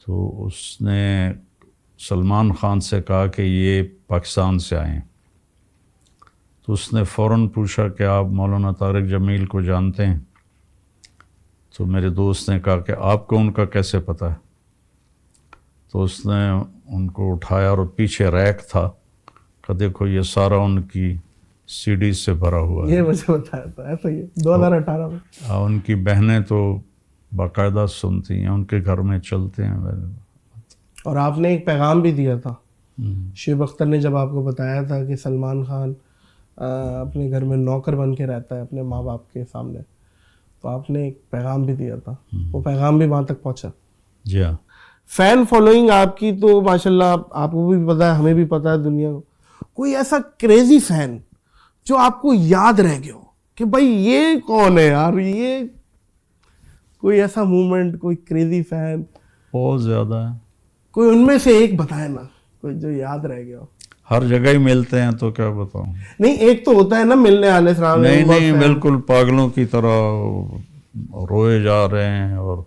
تو اس نے سلمان خان سے کہا کہ یہ پاکستان سے آئے ہیں، تو اس نے فوراً پوچھا کہ آپ مولانا طارق جمیل کو جانتے ہیں؟ تو میرے دوست نے کہا کہ آپ کو ان کا کیسے پتہ ہے؟ تو اس نے ان کو اٹھایا اور پیچھے ریک تھا کہ دیکھو یہ سارا ان کی سی ڈی سے بھرا ہوا ہے. یہ مجھے بتایا تھا ایسا ہی 2018 میں. ان کی بہنیں تو باقاعدہ سنتی ہیں، ان کے گھر میں چلتے ہیں. اور آپ نے ایک پیغام بھی دیا تھا، شعیب اختر نے جب آپ کو بتایا تھا کہ سلمان خان اپنے گھر میں نوکر بن کے رہتا ہے اپنے ماں باپ کے سامنے، تو آپ نے ایک پیغام بھی دیا تھا، وہ پیغام بھی وہاں تک پہنچا. جی ہاں. فین فالوئنگ آپ کی تو ماشاءاللہ آپ کو بھی پتہ ہے، ہمیں بھی پتہ ہے، دنیا کو. کوئی ایسا کریزی فین جو آپ کو یاد رہ گیا ہو کہ بھائی یہ کون ہے یار، یہ کوئی ایسا مومنٹ، کوئی کریزی فین؟ بہت زیادہ ہے. کوئی ان میں سے ایک بتائے نا، کوئی جو یاد رہ گیا ہو. ہر جگہ ہی ملتے ہیں تو کیا بتاؤں. نہیں ایک تو ہوتا ہے نا ملنے آنے سے. نہیں بالکل پاگلوں کی طرح روئے جا رہے ہیں اور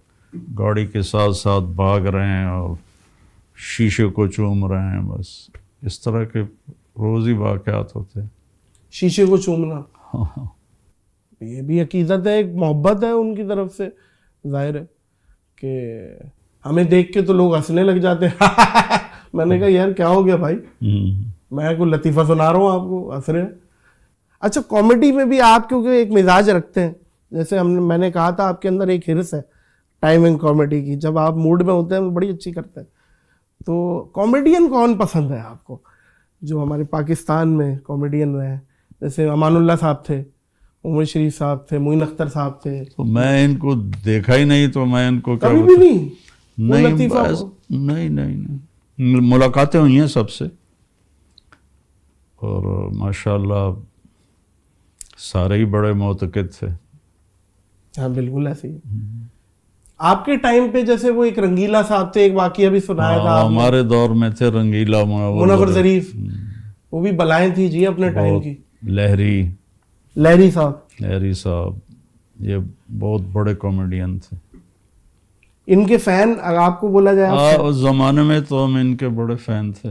گاڑی کے ساتھ ساتھ بھاگ رہے ہیں اور شیشے کو چوم رہے ہیں، بس اس طرح کے روز ہی واقعات ہوتے ہیں. شیشے کو چومنا یہ بھی عقیدت ہے، ایک محبت ہے ان کی طرف سے. ظاہر ہے کہ ہمیں دیکھ کے تو لوگ ہنسنے لگ جاتے ہیں. میں نے کہا یار کیا ہو گیا بھائی، میں کوئی لطیفہ سنا رہا ہوں آپ کو، ہنس رہے ہیں. اچھا کامیڈی میں بھی آپ کیونکہ ایک مزاج رکھتے ہیں، جیسے میں نے کہا تھا آپ کے اندر ایک ہرس ہے ٹائمنگ کامیڈی کی، جب آپ موڈ میں ہوتے ہیں بڑی اچھی کرتے ہیں. تو کامیڈین کون پسند ہے آپ کو جو ہمارے پاکستان میں کامیڈین رہے ہیں؟ جیسے امان اللہ صاحب تھے، عمر شریف صاحب تھے، معین اختر صاحب تھے. تو میں ان کو دیکھا ہی نہیں تو میں ان کو کیا کبھی بھی نہیں؟ نہیں ملاقاتیں ہوئی ہیں سب سے، اور ماشاءاللہ سارے ہی بڑے معتقد تھے. ہاں بالکل ایسے ہی. آپ کے ٹائم پہ جیسے وہ ایک رنگیلا صاحب تھے، ایک واقعہ بھی سنایا تھا ہمارے دور میں تھے رنگیلا، منور ظریف، وہ بھی بلائیں تھی جی اپنے ٹائم کی. لہری صاحب یہ بہت بڑے کامیڈین تھے. ان کے فین اگر آپ کو بولا جائے اس زمانے میں تو ہم ان کے بڑے فین تھے.